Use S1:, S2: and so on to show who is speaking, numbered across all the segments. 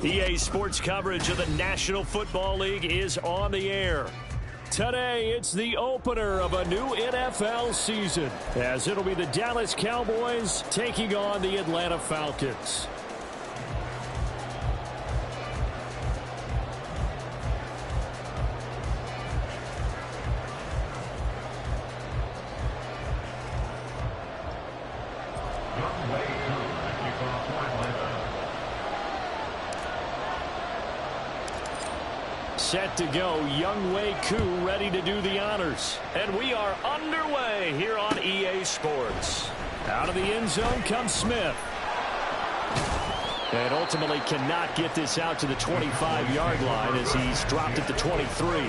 S1: EA Sports coverage of the National Football League is on the air. Today, it's the opener of a new NFL season, as it'll be the Dallas Cowboys taking on the Atlanta Falcons. Set to go, Young Wei Koo ready to do the honors. And we are underway here on EA Sports. Out of the end zone comes Smith. And ultimately cannot get this out to the 25-yard line as he's dropped at the 23.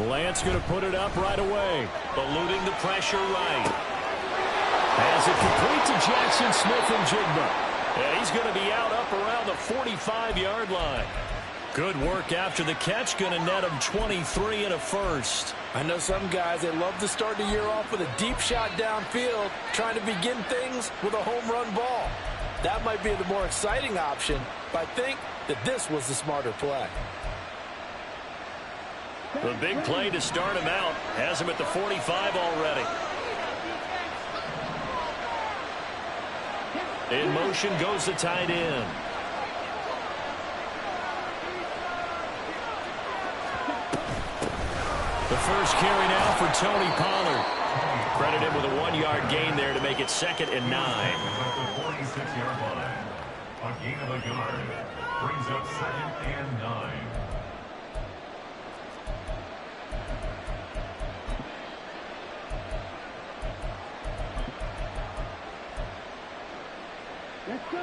S1: Lance going to put it up right away. Eluding the pressure right. Has it complete to Jackson Smith-Njigba. And he's going to be out up around the 45-yard line. Good work after the catch. Going to net him 23 and a first.
S2: I know some guys, they love to start the year off with a deep shot downfield, trying to begin things with a home run ball. That might be the more exciting option, but I think that this was the smarter play.
S1: The big play to start him out. Has him at the 45 already. In motion goes the tight end. The first carry now for Tony Pollard. Credit him with a 1-yard gain there to make it 2nd and 9.
S3: The 46-yard line. A gain of a yard. Brings up 2nd and 9.
S4: Let's go.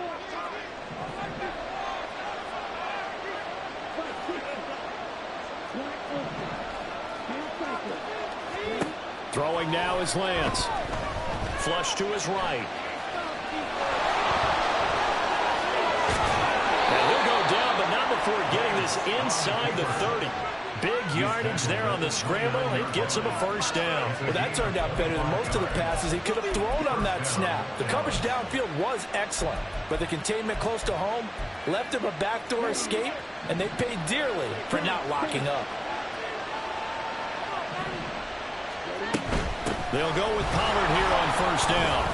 S1: Throwing now is Lance. Flush to his right. And he'll go down, but not before getting this inside the 30. Big yardage there on the scramble. It gets him a first down.
S2: Well, that turned out better than most of the passes he could have thrown on that snap. The coverage downfield was excellent, but the containment close to home left him a backdoor escape, and they paid dearly for not locking up.
S1: They'll go with Pollard here on first down.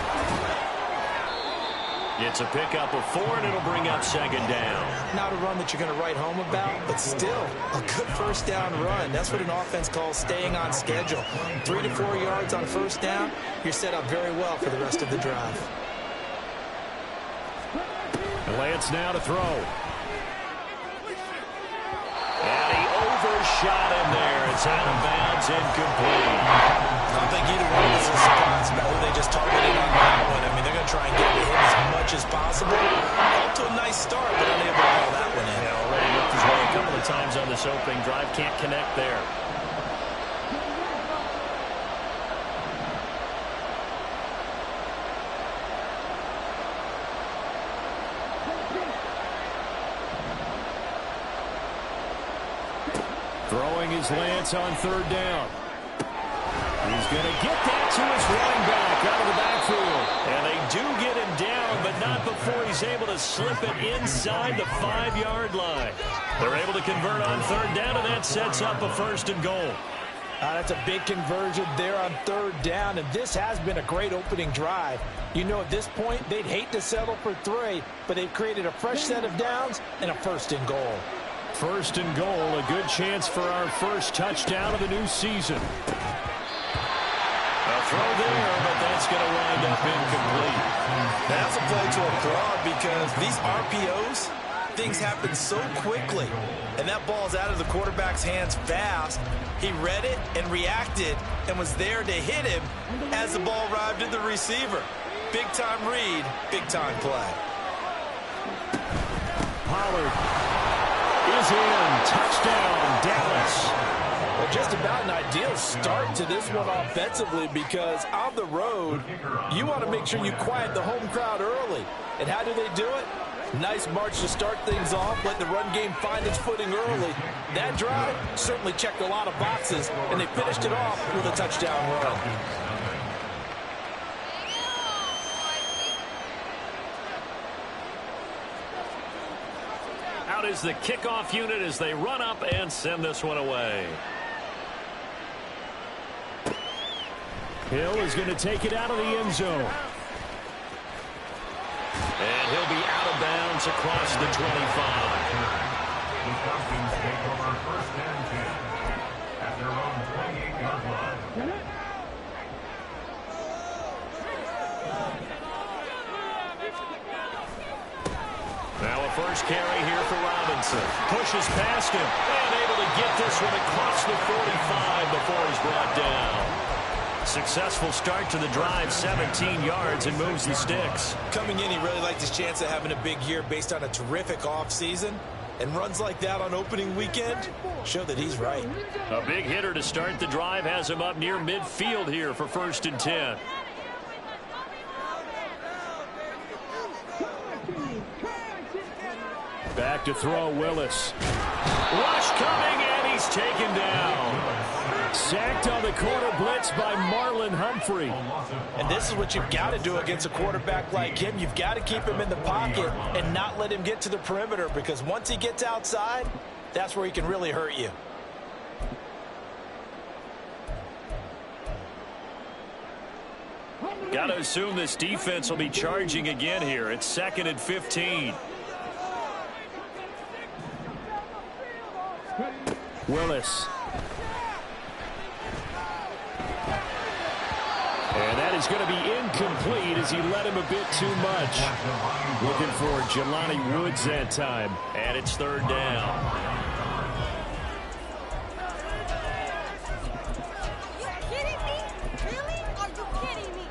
S1: It's a pickup of 4, and it'll bring up 2nd down.
S2: Not a run that you're going to write home about, but still a good first down run. That's what an offense calls staying on schedule. 3 to 4 yards on first down, you're set up very well for the rest of the drive.
S1: Lance now to throw. And he overshot him there. It's out of bounds, incomplete.
S2: I don't think either one of us is surprised about who they just targeted on that one. I mean, they're going to try and get to him as much as possible. Off to a nice start, but unable to call that one in.
S1: Yeah, already looked his way a couple of times on this opening drive. Can't connect there. Throwing his Lance on 3rd down. He's going to get that to his running back out of the backfield. And they do get him down, but not before he's able to slip it inside the 5-yard line. They're able to convert on 3rd down, and that sets up a 1st and goal.
S2: That's a big conversion there on 3rd down, and this has been a great opening drive. You know, at this point, they'd hate to settle for 3, but they've created a fresh set of downs and a 1st and goal.
S1: 1st and goal, a good chance for our first touchdown of the new season. A throw there, but that's going to wind up incomplete.
S2: That's a play to applaud because these RPOs, things happen so quickly. And that ball's out of the quarterback's hands fast. He read it and reacted and was there to hit him as the ball arrived at the receiver. Big-time read, big-time play.
S1: Pollard is is in. Touchdown, Dallas.
S2: Well, just about an ideal start to this one offensively, because on the road, you want to make sure you quiet the home crowd early. And how do they do it? Nice march to start things off, let the run game find its footing early. That drive certainly checked a lot of boxes, and they finished it off with a touchdown run.
S1: Out is the kickoff unit as they run up and send this one away. Hill is going to take it out of the end zone. And he'll be out of bounds across the 25.
S3: The Falcons take over first and 10 at their own 28-yard line.
S1: Now a first carry here for Robinson. Pushes past him and able to get this one across the 45 before he's brought down. Successful start to the drive, 17 yards, and moves the sticks.
S2: Coming in, he really liked his chance of having a big year based on a terrific offseason. And runs like that on opening weekend show that he's right.
S1: A big hitter to start the drive has him up near midfield here for first and 10. Back to throw, Willis. Rush coming, and he's taken down. Sacked on the corner blitz by Marlon Humphrey.
S2: And this is what you've got to do against a quarterback like him. You've got to keep him in the pocket and not let him get to the perimeter, because once he gets outside, that's where he can really hurt you.
S1: Got to assume this defense will be charging again here. It's 2nd and 15. Willis. And that is going to be incomplete as he led him a bit too much. Looking for Jelani Woods that time. And it's 3rd down.
S4: You kidding me? Really? Are you kidding me?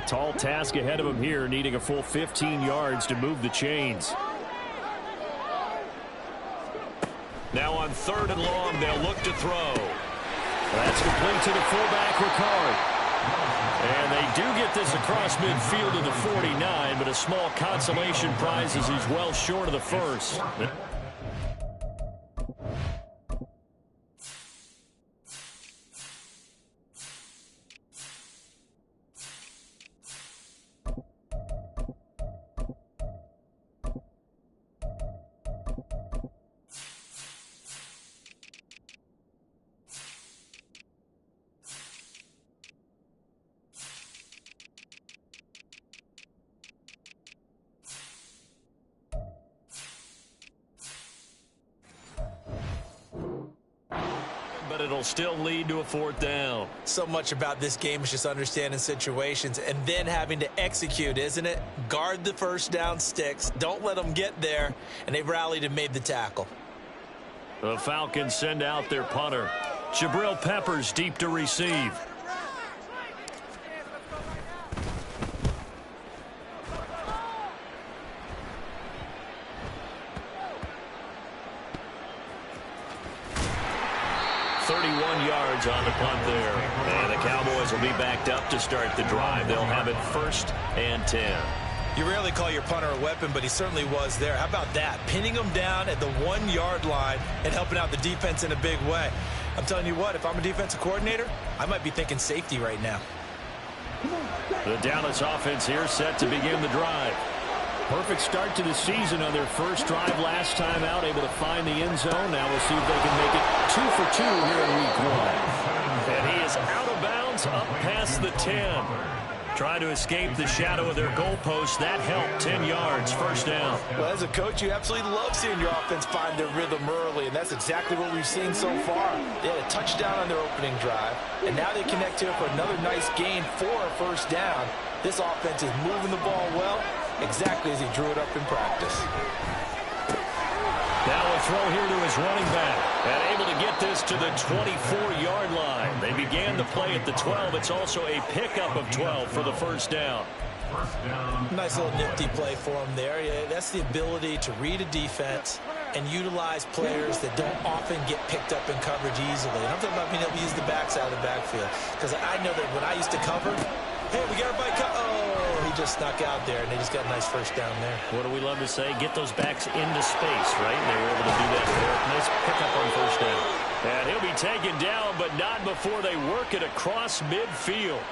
S1: Tall task ahead of him here, needing a full 15 yards to move the chains. Now on 3rd and long, they'll look to throw. That's complete to the fullback, Ricard. And they do get this across midfield to the 49, but a small consolation prize as he's well short of the first. But it'll still lead to a 4th down.
S2: So much about this game is just understanding situations and then having to execute, isn't it? Guard the first down sticks. Don't let them get there. And they've rallied and made the tackle.
S1: The Falcons send out their punter. Jabril Peppers deep to receive. On the punt there. And the Cowboys will be backed up to start the drive. They'll have it 1st and 10.
S2: You rarely call your punter a weapon, but he certainly was there. How about that? Pinning him down at the 1-yard line and helping out the defense in a big way. I'm telling you what, if I'm a defensive coordinator, I might be thinking safety right now.
S1: The Dallas offense here set to begin the drive. Perfect start to the season on their first drive last time out, able to find the end zone. Now we'll see if they can make it 2 for 2 here in week 1. And he is out of bounds up past the 10. Trying to escape the shadow of their goalpost. That helped. 10 yards, 1st down.
S2: Well, as a coach, you absolutely love seeing your offense find their rhythm early, and that's exactly what we've seen so far. They had a touchdown on their opening drive, and now they connect here for another nice gain for a 1st down. This offense is moving the ball well, exactly as he drew it up in practice.
S1: Now a throw here to his running back, and able to get this to the 24-yard line. They began the play at the 12. It's also a pickup of 12 for the 1st down.
S3: First down.
S2: Nice little nifty play for him there. Yeah, that's the ability to read a defense and utilize players that don't often get picked up in coverage easily. And I'm talking about being able to use the backside of the backfield. Because I know that when I used to cover, hey, we got everybody oh, he just snuck out there, and they just got a nice first down there.
S1: What do we love to say? Get those backs into space, right? And they were able to do that there. Nice pickup on first down. And he'll be taken down, but not before they work it across midfield.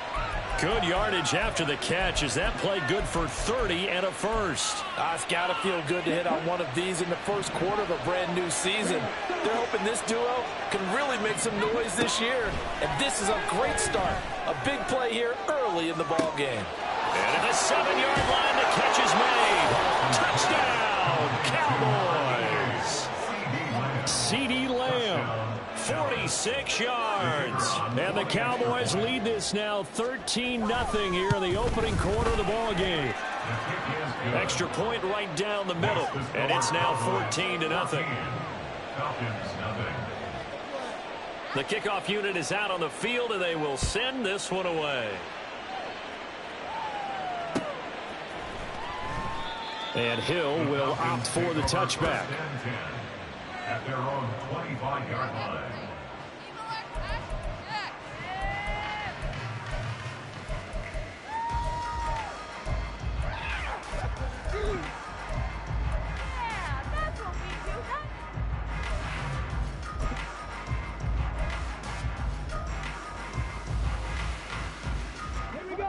S1: Good yardage after the catch. Is that play good for 30 and a first?
S2: It's got to feel good to hit on one of these in the first quarter of a brand-new season. They're hoping this duo can really make some noise this year. And this is a great start. A big play here early in the ball game.
S1: And at the 7-yard line, the catch is made. Touchdown, Cowboys. CeeDee Lamb. 46 yards. And the Cowboys lead this now 13-0 here in the opening quarter of the ball game. Extra point right down the middle. And it's now 14-0. The kickoff unit is out on the field, and they will send this one away. And Hill will opt for the touchback.
S3: At their own 25-yard line.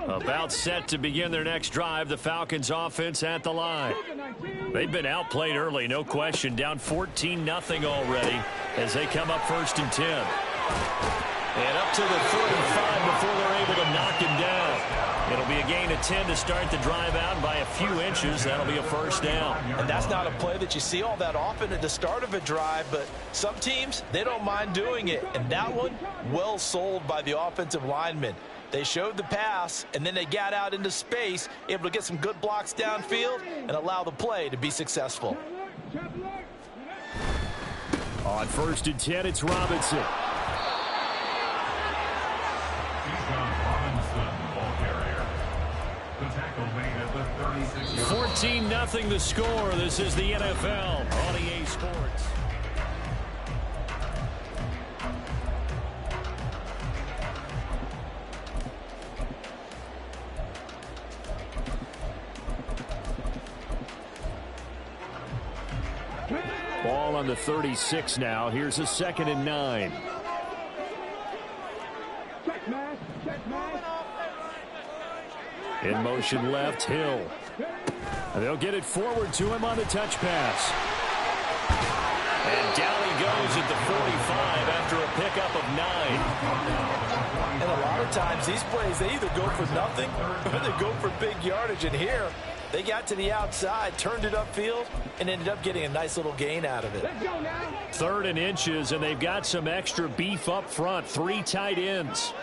S1: About set to begin their next drive, the Falcons offense at the line. They've been outplayed early, no question. Down 14-0 already as they come up 1st and 10. And up to the 45 before they're able to knock him down. It'll be a gain of 10 to start the drive out by a few inches. That'll be a first down.
S2: And that's not a play that you see all that often at the start of a drive, but some teams, they don't mind doing it. And that one, well sold by the offensive lineman. They showed the pass, and then they got out into space, able to get some good blocks downfield and allow the play to be successful.
S1: On 1st and 10, it's Robinson. 14-0 the score. This is the NFL on EA Sports. Ball on the 36 now. Here's a 2nd and 9. In motion left, Hill. And they'll get it forward to him on the touch pass. And down he goes at the 45 after a pickup of 9.
S2: And a lot of times these plays, they either go for nothing or they go for big yardage. And here, they got to the outside, turned it upfield, and ended up getting a nice little gain out of it.
S1: 3rd and inches, and they've got some extra beef up front. 3 tight ends.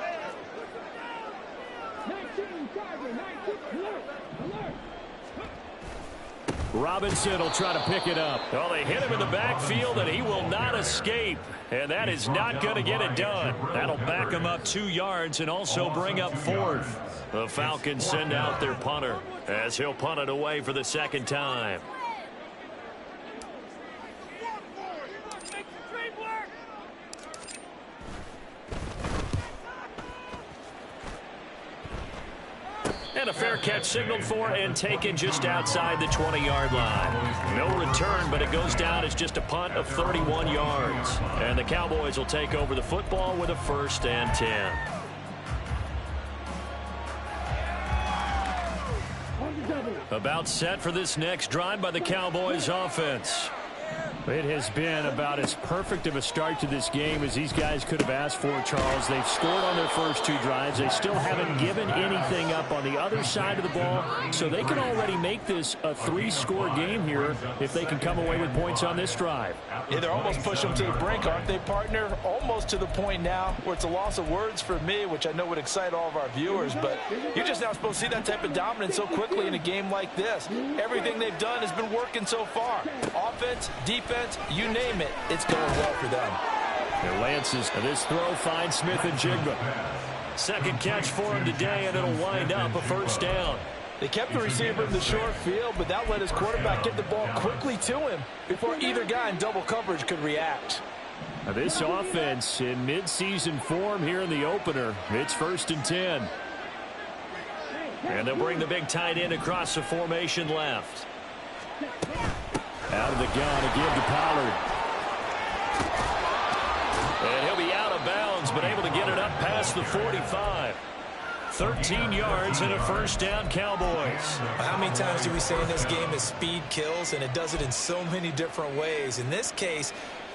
S1: Robinson will try to pick it up. Well, they hit him in the backfield, and he will not escape. And that is not going to get it done. That'll back him up 2 yards and also bring up 4th. The Falcons send out their punter as he'll punt it away for the 2nd time. And a fair catch signaled for and taken just outside the 20-yard line. No return, but it goes down as just a punt of 31 yards. And the Cowboys will take over the football with a 1st and 10. About set for this next drive by the Cowboys offense. It has been about as perfect of a start to this game as these guys could have asked for, Charles. They've scored on their first 2 drives. They still haven't given anything up on the other side of the ball, so they can already make this a 3-score game here if they can come away with points on this drive.
S2: Yeah, they're almost pushing them to the brink, aren't they, partner? Almost to the point now where it's a loss of words for me, which I know would excite all of our viewers, but you're just not supposed to see that type of dominance so quickly in a game like this. Everything they've done has been working so far. Offense, defense, you name it, it's going well for them.
S1: And Lance's this throw finds Smith and Jigba. 2nd catch for him today, and it'll wind up a 1st down.
S2: They kept the receiver in the short field, but that let his quarterback get the ball quickly to him before either guy in double coverage could react.
S1: Now this offense in midseason form here in the opener. It's 1st and 10. And they'll bring the big tight end across the formation left. Out of the gun again to Pollard. And he'll be out of bounds, but able to get it up past the 45. 13 yards and a 1st down, Cowboys.
S2: How many times do we say in this game is speed kills, and it does it in so many different ways. In this case,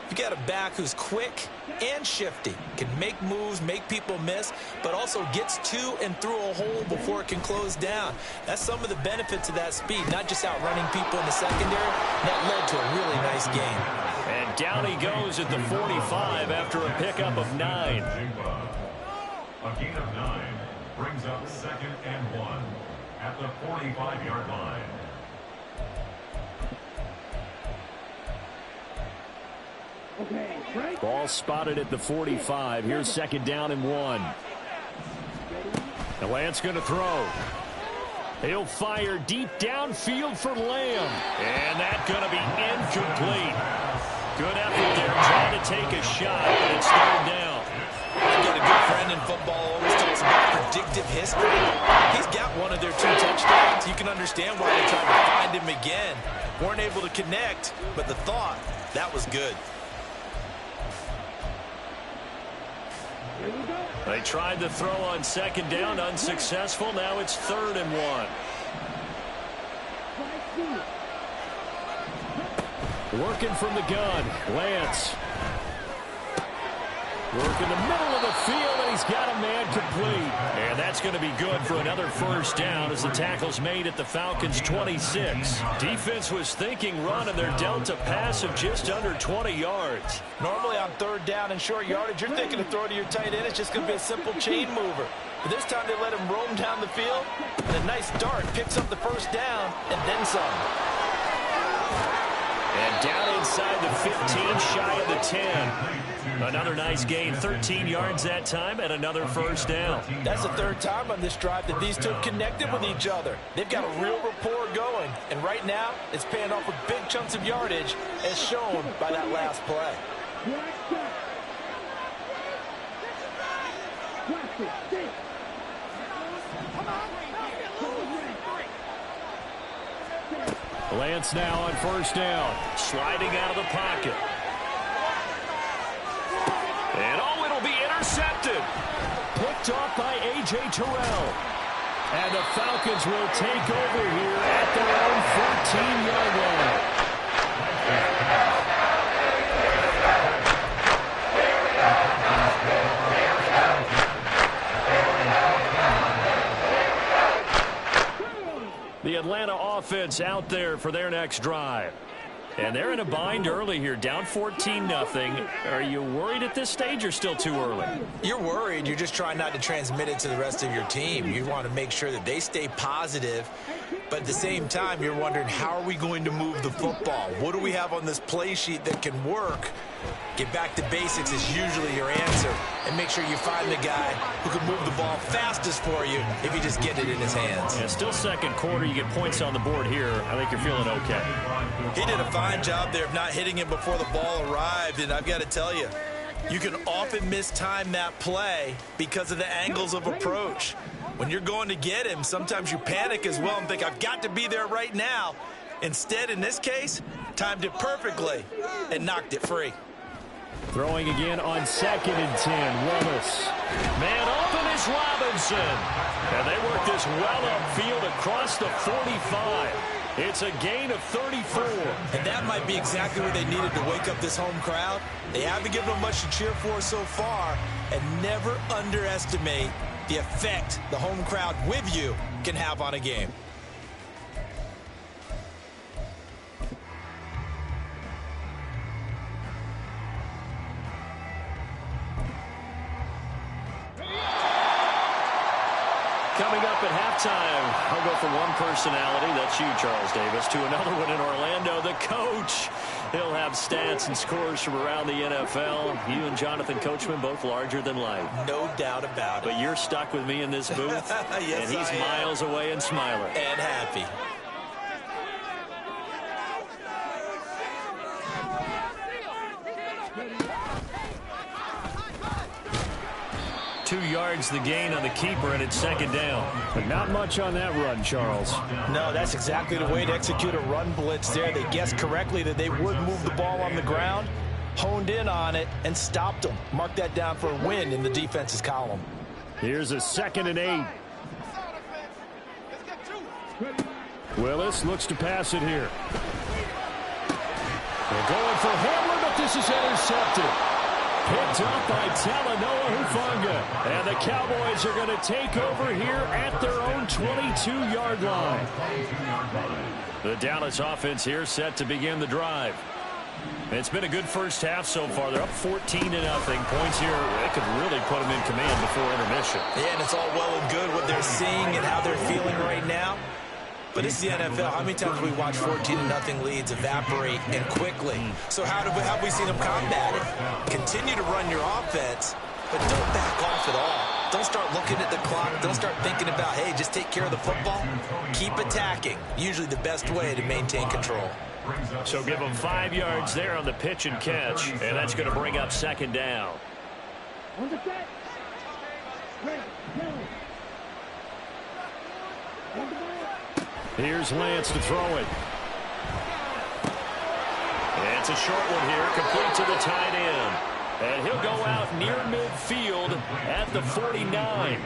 S2: you got a back who's quick and shifty, can make moves, make people miss, but also gets to and through a hole before it can close down. That's some of the benefits of that speed, not just outrunning people in the secondary. That led to a really nice game.
S1: And down he goes at the 45 after a pickup of 9.
S3: A gain of 9 brings up 2nd and 1 at the 45-yard line.
S1: Ball spotted at the 45. Here's 2nd down and 1. And Lance going to throw. He'll fire deep downfield for Lamb. And that's going to be incomplete. Good effort there trying to take a shot, but it's 3rd down.
S2: I've got a good friend in football, always talks about predictive history. He's got one of their 2 touchdowns. You can understand why they tried to find him again. Weren't able to connect, but the thought, that was good.
S1: They tried to throw on 2nd down, unsuccessful. Now it's 3rd and 1. Working from the gun, Lance. Working the middle of the field, and he's got a man complete. And that's going to be good for another 1st down as the tackle's made at the Falcons' 26. Defense was thinking run, and they're dealt a pass of just under 20 yards.
S2: Normally on 3rd down and short yardage, you're thinking to throw to your tight end. It's just going to be a simple chain mover. But this time they let him roam down the field, and a nice dart picks up the 1st down and then some.
S1: And down inside the 15, shy of the 10. Another nice gain, 13 yards that time, and another 1st down.
S2: That's the 3rd time on this drive that these 2 have connected with each other. They've got a real rapport going, and right now it's paying off with big chunks of yardage, as shown by that last play.
S1: Lance now on 1st down, sliding out of the pocket. And it'll be intercepted. Picked off by A.J. Terrell. And the Falcons will take over here at their own 14-yard line. The Atlanta offense out there for their next drive. And they're in a bind early here, down 14-0. Are you worried at this stage or still too early?
S2: You're worried. You're just trying not to transmit it to the rest of your team. You want to make sure that they stay positive. But at the same time, you're wondering, how are we going to move the football? What do we have on this play sheet that can work? Get back to basics is usually your answer. And make sure you find the guy who can move the ball fastest for you if you just get it in his hands.
S1: Yeah, still 2nd quarter. You get points on the board here. I think you're feeling okay.
S2: He did a fine job there of not hitting him before the ball arrived. And I've got to tell you, you can often mistime that play because of the angles of approach. When you're going to get him, sometimes you panic as well and think, I've got to be there right now. Instead, in this case, timed it perfectly and knocked it free.
S1: Throwing again on 2nd and 10, Willis. Man open is Robinson. And they work this well upfield across the 45. It's a gain of 34.
S2: And that might be exactly what they needed to wake up this home crowd. They haven't given them much to cheer for so far. And never underestimate the effect the home crowd with you can have on a game.
S1: Coming up at halftime, I'll go from one personality, that's you, Charles Davis, to another one in Orlando, the coach. He'll have stats and scores from around the NFL. You and Jonathan Coachman both larger than life.
S2: No doubt about it.
S1: But you're stuck with me in this booth,
S2: yes,
S1: and he's miles away and smiling.
S2: And happy.
S1: 2 yards the gain on the keeper, and it's second down. But not much on that run, Charles.
S2: No, that's exactly the way to execute a run blitz there. They guessed correctly that they would move the ball on the ground, honed in on it, and stopped them. Mark that down for a win in the defense's column.
S1: Here's a 2nd and 8. Willis looks to pass it here. They're going for Hamler, but this is intercepted. Picked up by Talanoa Hufanga. And the Cowboys are going to take over here at their own 22-yard line. The Dallas offense here set to begin the drive. It's been a good first half so far. They're up 14-0. Points here, they could really put them in command before intermission.
S2: Yeah, and it's all well and good what they're seeing and how they're feeling right now. But it's the NFL. How many times have we watched 14-0 leads evaporate and quickly? So how have we seen them combat it? Continue to run your offense, but don't back off at all. Don't start looking at the clock. Don't start thinking about, hey, just take care of the football. Keep attacking. Usually the best way to maintain control.
S1: So give them 5 yards there on the pitch and catch, and that's going to bring up second down. Here's Lance to throw it. And it's a short one here, complete to the tight end. And he'll go out near midfield at the 49.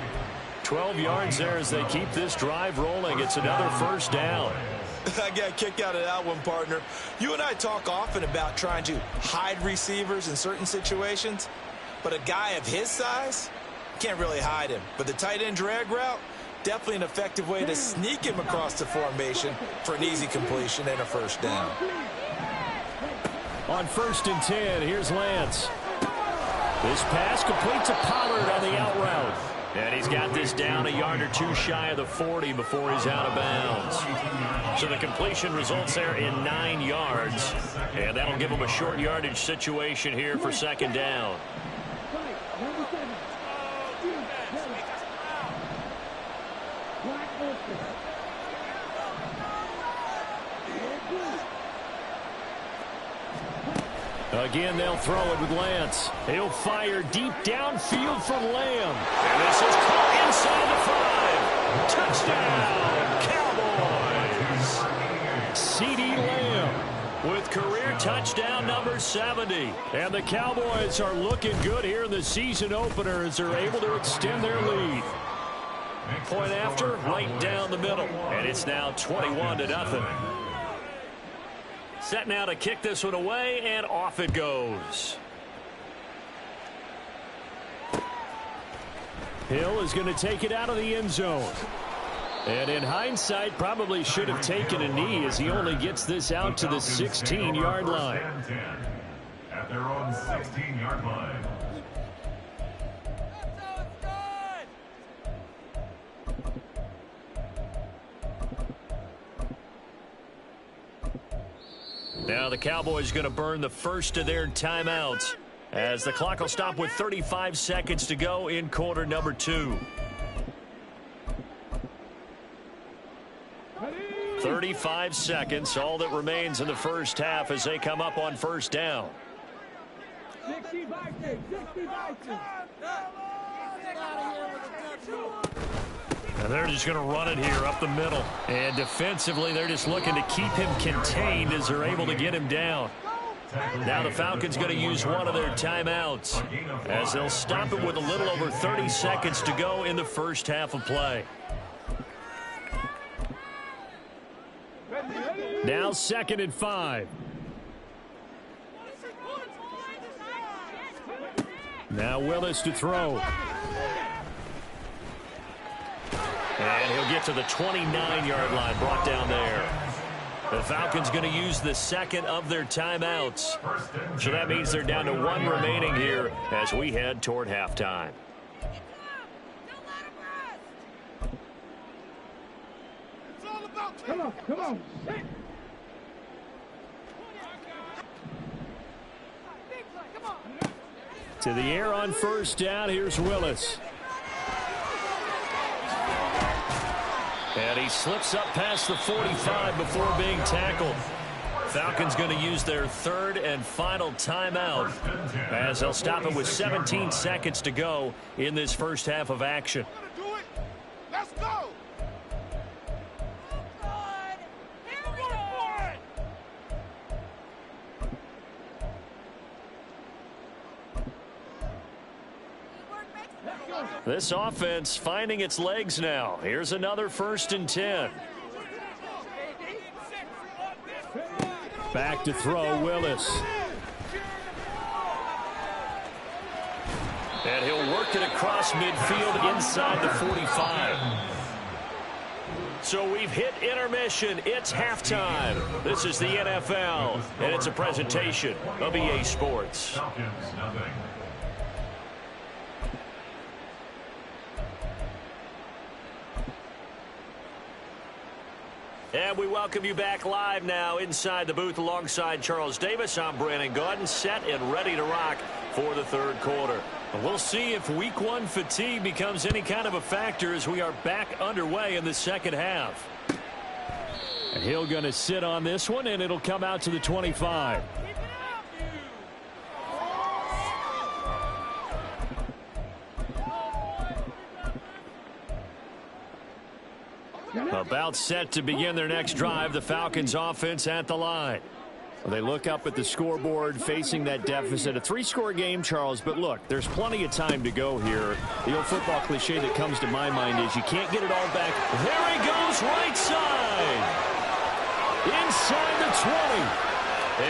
S1: 12 yards there as they keep this drive rolling. It's another first down.
S2: I got a kick out of that one, partner. You and I talk often about trying to hide receivers in certain situations, but a guy of his size can't really hide him. But the tight end drag route, definitely an effective way to sneak him across the formation for an easy completion and a first down.
S1: On 1st and 10, here's Lance. This pass complete to Pollard on the out route. And he's got this down a yard or two shy of the 40 before he's out of bounds. So the completion results there in 9 yards. And that'll give him a short yardage situation here for second down. Again, they'll throw it with Lance. He'll fire deep downfield for Lamb. And this is caught inside the 5. Touchdown, Cowboys! CeeDee Lamb with career touchdown number 70. And the Cowboys are looking good here in the season opener as they're able to extend their lead. Point after, right down the middle. And it's now 21-0. Set now to kick this one away, and off it goes. Hill is going to take it out of the end zone. And in hindsight, probably should have taken a knee as he only gets this out to the 16-yard line.
S3: At their own 16-yard line.
S1: Now the Cowboys going to burn the first of their timeouts as the clock will stop with 35 seconds to go in quarter number 2. 35 seconds, all that remains in the first half as they come up on first down.
S5: 60 Vikings, 60 Vikings.
S1: And they're just going to run it here up the middle. And defensively, they're just looking to keep him contained as they're able to get him down. Now the Falcons going to use one of their timeouts as they'll stop it with a little over 30 seconds to go in the first half of play. Now 2nd and 5. Now Willis to throw. And he'll get to the 29-yard line, brought down there. The Falcons going to use the second of their timeouts. So that means they're down to 1 remaining here as we head toward halftime.
S5: Come on, come on.
S1: To the air on first down. Here's Willis. And he slips up past the 45 before being tackled. Falcons going to use their third and final timeout as they'll stop it with 17 seconds to go in this first half of action.
S5: Let's go.
S1: This offense finding its legs now. Here's another 1st and 10. Back to throw, Willis. And he'll work it across midfield inside the 45. So we've hit intermission. It's halftime. This is the NFL, and it's a presentation of EA Sports.
S3: Falcons, nothing.
S1: And we welcome you back live now inside the booth alongside Charles Davis. I'm Brandon Gaudin, set and ready to rock for the third quarter. We'll see if week one fatigue becomes any kind of a factor as we are back underway in the second half. And Hill going to sit on this one, and it'll come out to the 25. About set to begin their next drive, the Falcons offense at the line. They look up at the scoreboard facing that deficit. A 3-score game, Charles, but look, there's plenty of time to go here. The old football cliche that comes to my mind is you can't get it all back. There he goes, right side. Inside the 20.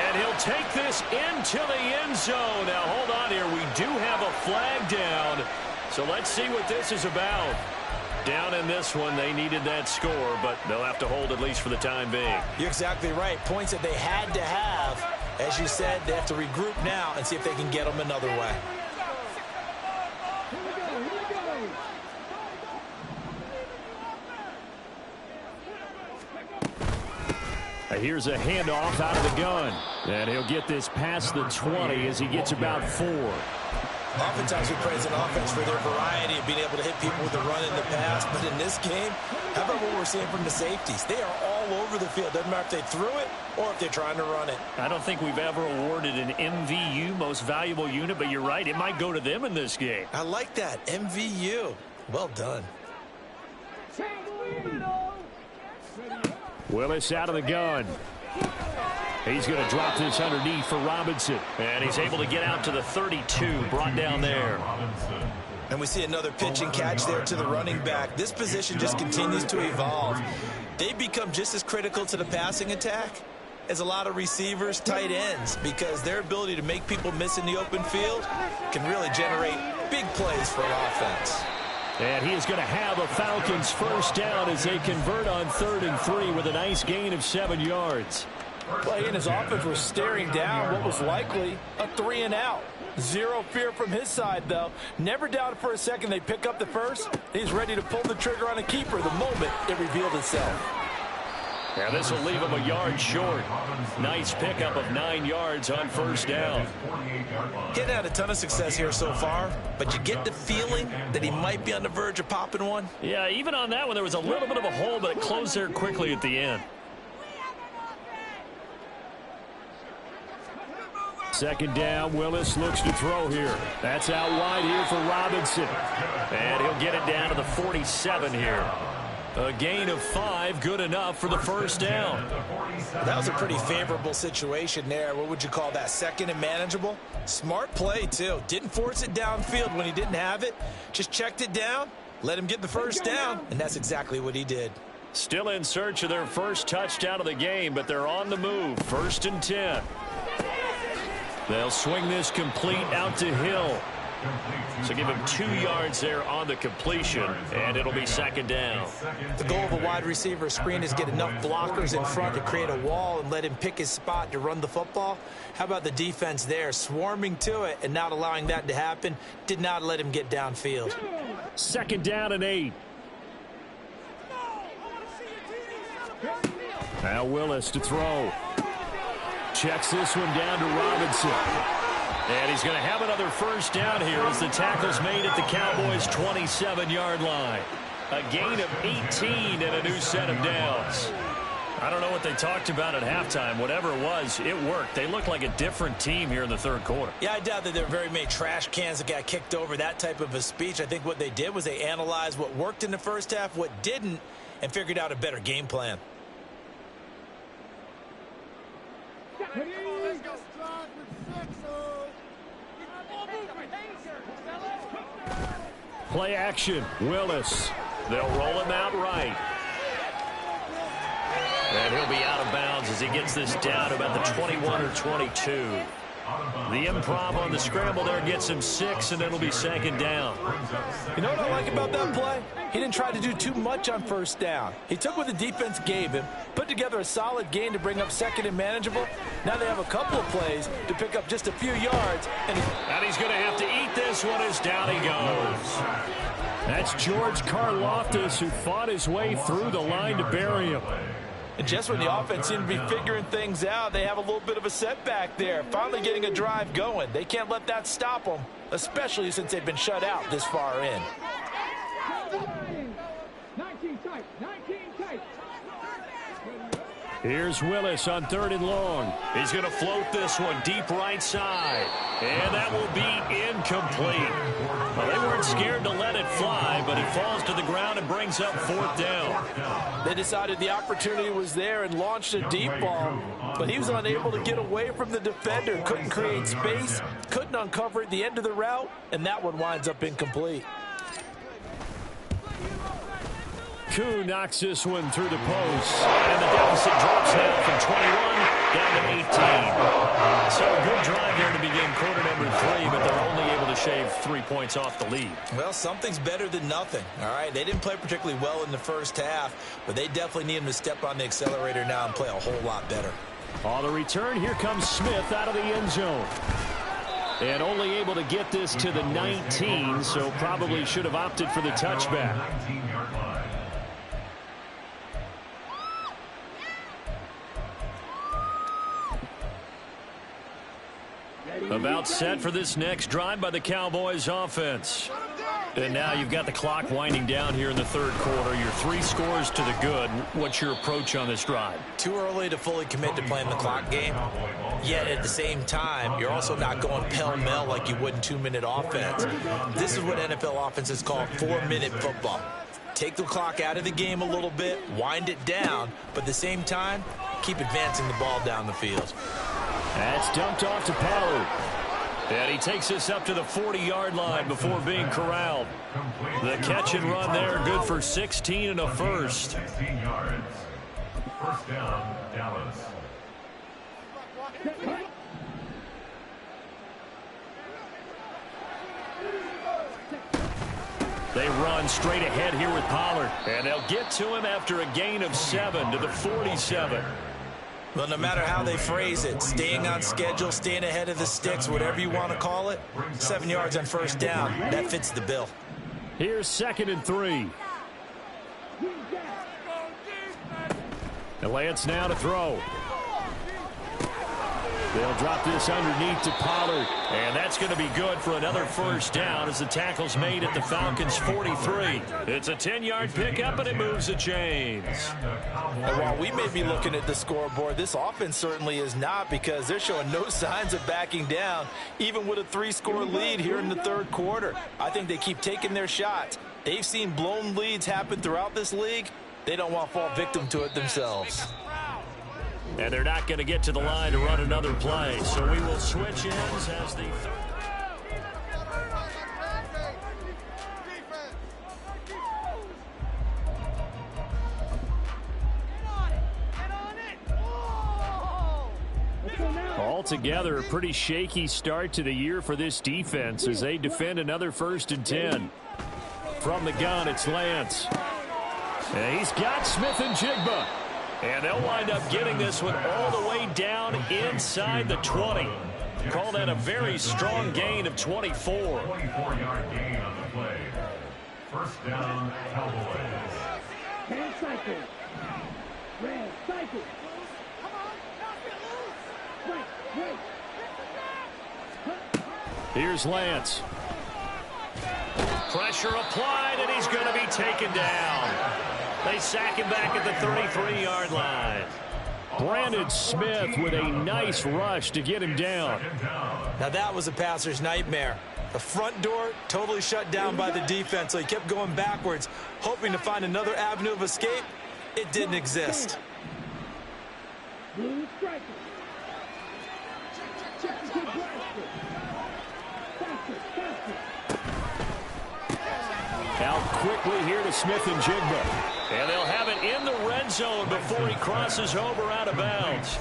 S1: And he'll take this into the end zone. Now, hold on here. We do have a flag down. So let's see what this is about. Down in this one, they needed that score, but they'll have to hold at least for the time being.
S2: You're exactly right. Points that they had to have. As you said, they have to regroup now and see if they can get them another way.
S1: Here's a handoff out of the gun. And he'll get this past the 20 as he gets about 4.
S2: Oftentimes we praise an offense for their variety of being able to hit people with the run in the pass. But in this game, how about what we're seeing from the safeties? They are all over the field. Doesn't matter if they threw it or if they're trying to run it.
S1: I don't think we've ever awarded an MVU, most valuable unit, but you're right. It might go to them in this game.
S2: I like that. MVU. Well done.
S1: Willis out of the gun. He's going to drop this underneath for Robinson. And he's able to get out to the 32, brought down there.
S2: And we see another pitch and catch there to the running back. This position just continues to evolve. They become just as critical to the passing attack as a lot of receivers, tight ends, because their ability to make people miss in the open field can really generate big plays for an offense.
S1: And he is going to have a Falcons first down as they convert on 3rd and 3 with a nice gain of 7 yards.
S2: Well, he and his offense were staring down what was likely a 3-and-out. Zero fear from his side, though. Never doubted for a second they pick up the first. He's ready to pull the trigger on a keeper the moment it revealed itself.
S1: Now this will leave him a yard short. Nice pickup of 9 yards on first down.
S2: Getting had a ton of success here so far, but you get the feeling that he might be on the verge of popping one.
S1: Yeah, even on that one, there was a little bit of a hole, but it closed there quickly at the end. Second down, Willis looks to throw here. That's out wide here for Robinson. And he'll get it down to the 47 here. A gain of 5, good enough for the first down.
S2: That was a pretty favorable situation there. What would you call that? Second and manageable? Smart play, too. Didn't force it downfield when he didn't have it. Just checked it down, let him get the first down, and that's exactly what he did.
S1: Still in search of their first touchdown of the game, but they're on the move. 1st and 10. They'll swing this complete out to Hill. So give him 2 yards there on the completion, and it'll be second down.
S2: The goal of a wide receiver screen is get enough blockers in front to create a wall and let him pick his spot to run the football. How about the defense there, swarming to it and not allowing that to happen? Did not let him get downfield.
S1: Second down and 8. Now Willis to throw. Checks this one down to Robinson. And he's going to have another first down here as the tackle's made at the Cowboys' 27-yard line. A gain of 18 and a new set of downs. I don't know what they talked about at halftime. Whatever it was, it worked. They look like a different team here in the third quarter.
S2: Yeah, I doubt that there were very many trash cans that got kicked over, that type of a speech. I think what they did was they analyzed what worked in the first half, what didn't, and figured out a better game plan.
S1: Play action. Willis. They'll roll him out right. And he'll be out of bounds as he gets this down to about the 21 or 22. The improv on the scramble there gets him 6, and it'll be second down.
S2: You know what I like about that play? He didn't try to do too much on first down. He took what the defense gave him, put together a solid gain to bring up second and manageable. Now they have a couple of plays to pick up just a few yards. And
S1: he's going to have to eat this one as down he goes. That's George Karlaftis, who fought his way through the line to bury him.
S2: And just when the offense seemed to be figuring things out, they have a little bit of a setback there. Finally getting a drive going. They can't let that stop them, especially since they've been shut out this far in.
S5: 19 tight, 19 tight.
S1: Here's Willis on 3rd and long. He's going to float this one deep right side. And that will be incomplete. Well, they weren't scared to let it fly, but he falls to the ground and brings up 4th down.
S2: They decided the opportunity was there and launched a deep ball, but he was unable to get away from the defender. Couldn't create space, couldn't uncover at the end of the route, and that one winds up incomplete.
S1: Koo knocks this one through the post, and the deficit drops now from 21 down to 18. So a good drive there to begin quarter number 3, but they're only able to shave 3 points off the lead.
S2: Well, something's better than nothing, all right? They didn't play particularly well in the first half, but they definitely need him to step on the accelerator now and play a whole lot better.
S1: On the return, here comes Smith out of the end zone. And only able to get this to the 19, so probably should have opted for the touchback. About set for this next drive by the Cowboys offense. And now you've got the clock winding down here in the third quarter. Your 3 scores to the good. What's your approach on this drive?
S2: Too early to fully commit to playing the clock game. Yet at the same time, you're also not going pell-mell like you would in 2-minute offense. This is what NFL offenses call 4-minute football. Take the clock out of the game a little bit, wind it down, but at the same time, keep advancing the ball down the field.
S1: That's dumped off to Pollard. And he takes this up to the 40-yard line before being corralled. The catch and run there, good for 16 and a first.
S3: 16 yards. First down, Dallas.
S1: They run straight ahead here with Pollard. And they'll get to him after a gain of 7 to the 47.
S2: Well, no matter how they phrase it, staying on schedule, staying ahead of the sticks, whatever you want to call it, 7 yards on first down, that fits the bill.
S1: Here's 2nd and 3. And Lance now to throw. They'll drop this underneath to Pollard. And that's going to be good for another first down as the tackle's made at the Falcons' 43. It's a 10-yard pickup, and it moves the chains.
S2: And while we may be looking at the scoreboard, this offense certainly is not, because they're showing no signs of backing down, even with a 3-score lead here in the third quarter. I think they keep taking their shots. They've seen blown leads happen throughout this league. They don't want to fall victim to it themselves.
S1: And they're not going to get to the line to run another play. So we will switch ends as the third. Altogether, a pretty shaky start to the year for this defense as they defend another 1st and 10. From the gun, it's Lance. And he's got Smith and Jigba. And they'll wind up getting this one all the way down inside the 20. Call that a very strong gain of 24.
S3: 24-yard gain on the play. First down, Cowboys.
S5: Red, cycle.
S4: Come on, knock it loose.
S5: Wait.
S1: Here's Lance. Pressure applied, and he's going to be taken down. They sack him back at the 33-yard line. Brandon Smith with a nice rush to get him down.
S2: Now that was a passer's nightmare. The front door totally shut down by the defense, so he kept going backwards, hoping to find another avenue of escape. It didn't exist.
S5: Blue striker. Check the good basket. Faster.
S1: Out quickly here to Smith and Jigba. And they'll have it in the red zone before he crosses over out of bounds.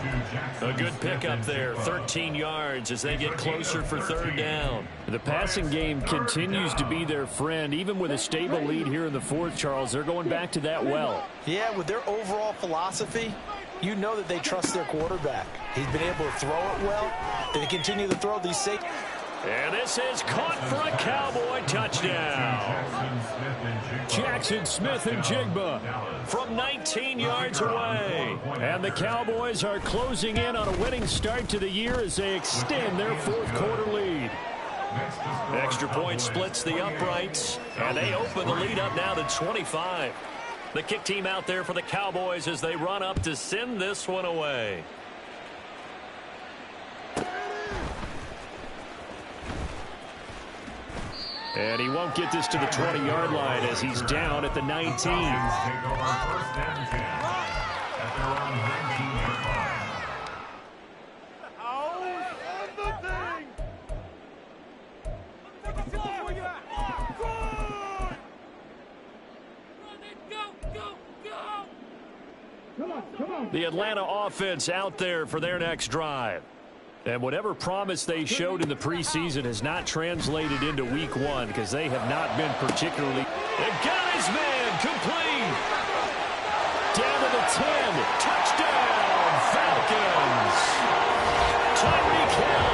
S1: A good pickup there, 13 yards as they get closer for third down. The passing game continues to be their friend. Even with a stable lead here in the fourth, Charles, they're going back to that well.
S2: Yeah, with their overall philosophy, you know that they trust their quarterback. He's been able to throw it well. They continue to throw these safeties.
S1: And this is caught for a Cowboy touchdown. Jackson Smith and Jigba from 19 yards away. And the Cowboys are closing in on a winning start to the year as they extend their fourth quarter lead. Extra point splits the uprights, and they open the lead up now to 25. The kick team out there for the Cowboys as they run up to send this one away. And he won't get this to the 20-yard line as he's down at the 19.
S5: Come on.
S1: The Atlanta offense out there for their next drive. And whatever promise they showed in the preseason has not translated into week one because they have not been particularly. And got his man complete. Down to the 10. Touchdown, Falcons. Tyreek Hill,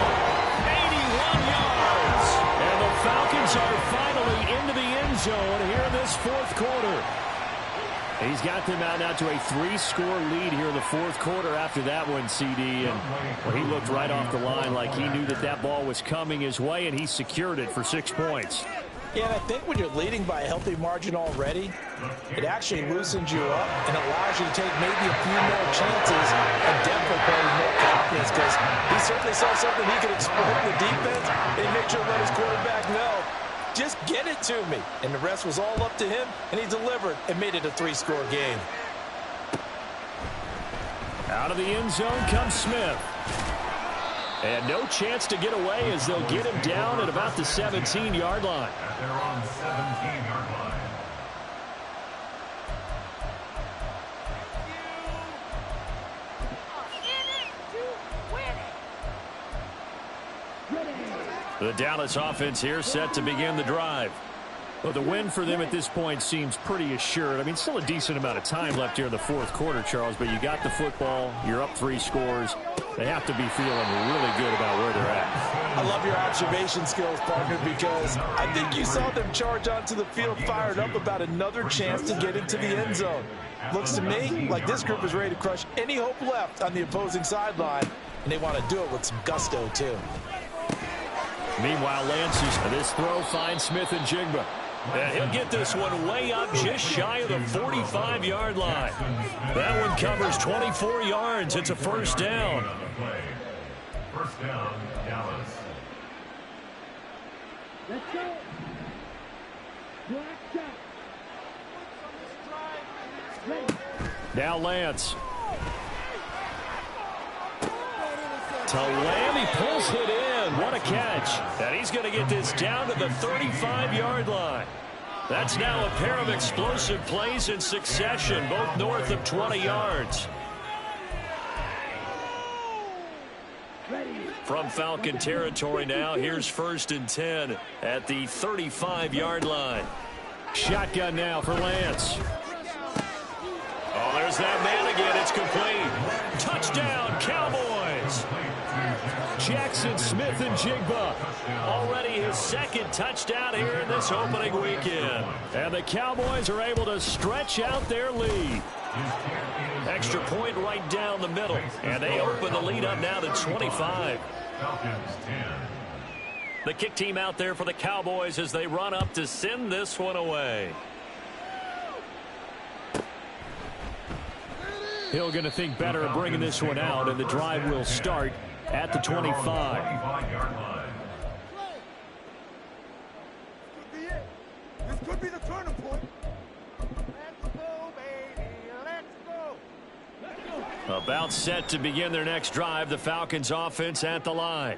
S1: 81 yards. And the Falcons are finally into the end zone here in this fourth quarter. He's got them out now to a 3-score lead here in the fourth quarter after that one, CD. And well, he looked right off the line like he knew that ball was coming his way, and he secured it for 6 points.
S2: Yeah, and I think when you're leading by a healthy margin already, it actually loosens you up and allows you to take maybe a few more chances and definitely play with more confidence because he certainly saw something he could exploit in the defense and make sure to let his quarterback know. Just get it to me. And the rest was all up to him, and he delivered and made it a 3-score game.
S1: Out of the end zone comes Smith. And no chance to get away as they'll get him down at about the 17-yard line.
S3: At their own 17-yard line.
S1: The Dallas offense here set to begin the drive. Well, the win for them at this point seems pretty assured. I mean, still a decent amount of time left here in the fourth quarter, Charles, but you got the football, you're up 3 scores. They have to be feeling really good about where they're at.
S2: I love your observation skills, partner, because I think you saw them charge onto the field fired up about another chance to get into the end zone. Looks to me like this group is ready to crush any hope left on the opposing sideline, and they want to do it with some gusto, too.
S1: Meanwhile, this throw finds Smith and Jigba. And he'll get this one way up just shy of the 45-yard line. That one covers 24 yards. It's a first down.
S3: First down, Dallas.
S5: Let's go. Black shot. Ready.
S1: Now Lance. To Lamb, he pulls it in. What a catch. And he's going to get this down to the 35-yard line. That's now a pair of explosive plays in succession, both north of 20 yards. From Falcon territory now, here's 1st and 10 at the 35-yard line. Shotgun now for Lance. Oh, there's that man again. It's complete. Touchdown, Cowboys. Jackson Smith and Jigba. Already his 2nd touchdown here in this opening weekend. And the Cowboys are able to stretch out their lead. Extra point right down the middle. And they open the lead up now to 25.
S3: Falcons 10.
S1: The kick team out there for the Cowboys as they run up to send this one away. Hill going to think better of bringing this one out, and the drive will start at the 25.
S3: 25-yard line.
S5: This could be the turning point. Let's go, baby. Let's go.
S1: About set to begin their next drive, the Falcons offense at the line.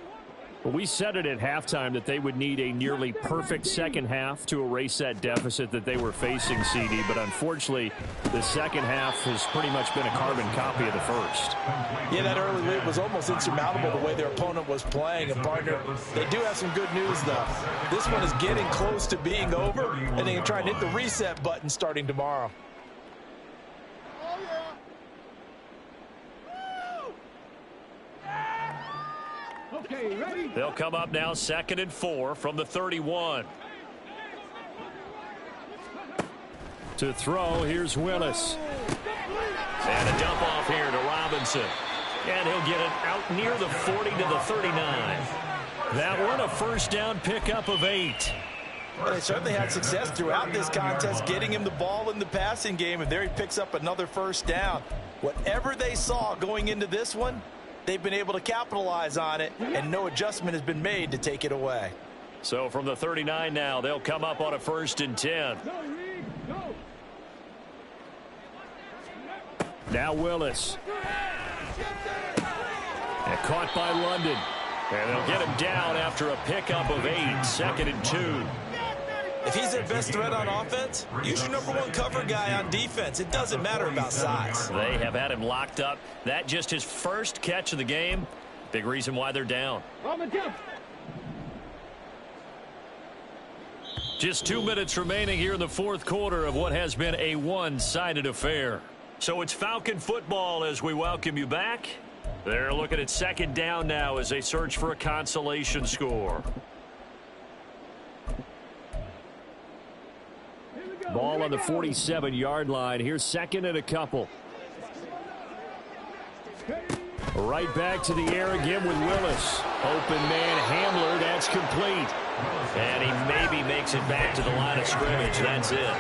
S1: Well, we said it at halftime that they would need a nearly perfect second half to erase that deficit that they were facing, CD. But unfortunately, the second half has pretty much been a carbon copy of the first.
S2: Yeah, that early lead was almost insurmountable the way their opponent was playing. And, partner, they do have some good news, though. This one is getting close to being over, and they can try and hit the reset button starting tomorrow.
S5: Okay, ready?
S1: They'll come up now 2nd and 4 from the 31. To throw, here's Willis. And a dump off here to Robinson. And he'll get it out near the 40 to the 39. That one, a first down pickup of 8.
S2: Well, they certainly had success throughout this contest getting him the ball in the passing game, and there he picks up another first down. Whatever they saw going into this one, they've been able to capitalize on it, and no adjustment has been made to take it away.
S1: So from the 39 now, they'll come up on a 1st and 10. Now Willis. And caught by London. And they'll get him down after a pickup of 8, 2nd and 2.
S2: If he's their best threat on offense, use your #1 cover guy on defense. It doesn't matter about size.
S1: They have had him locked up. That just his first catch of the game. Big reason why they're down. Just 2 minutes remaining here in the 4th quarter of what has been a one-sided affair. So it's Falcon football as we welcome you back. They're looking at 2nd down now as they search for a consolation score. Ball on the 47-yard line. Here's 2nd and a couple. Right back to the air again with Willis. Open man Hamler. That's complete. And he maybe makes it back to the line of scrimmage. That's it.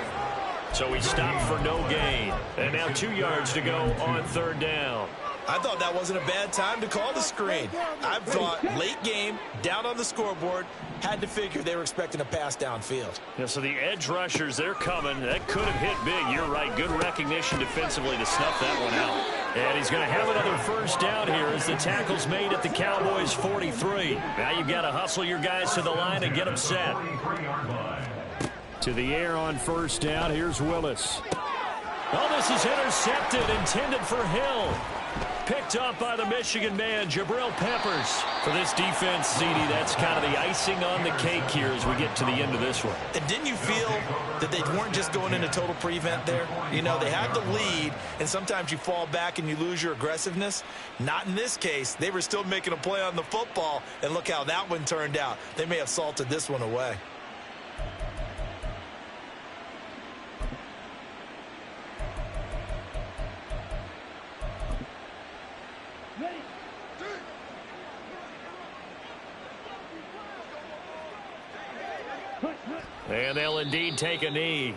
S1: So he stopped for no gain. And now 2 yards to go on 3rd down.
S2: I thought that wasn't a bad time to call the screen. I thought late game, down on the scoreboard, had to figure they were expecting a pass downfield.
S1: Yeah, so the edge rushers, they're coming. That could have hit big. You're right. Good recognition defensively to snuff that one out. And he's going to have another first down here as the tackle's made at the Cowboys' 43. Now you've got to hustle your guys to the line and get them set. To the air on 1st down. Here's Willis. Oh, this is intercepted, intended for Hill. Picked up by the Michigan man, Jabril Peppers. For this defense, CD, that's kind of the icing on the cake here as we get to the end of this one.
S2: And didn't you feel that they weren't just going into total prevent there? You know, they had the lead, and sometimes you fall back and you lose your aggressiveness. Not in this case. They were still making a play on the football, and look how that one turned out. They may have salted this one away.
S1: And they'll indeed take a knee.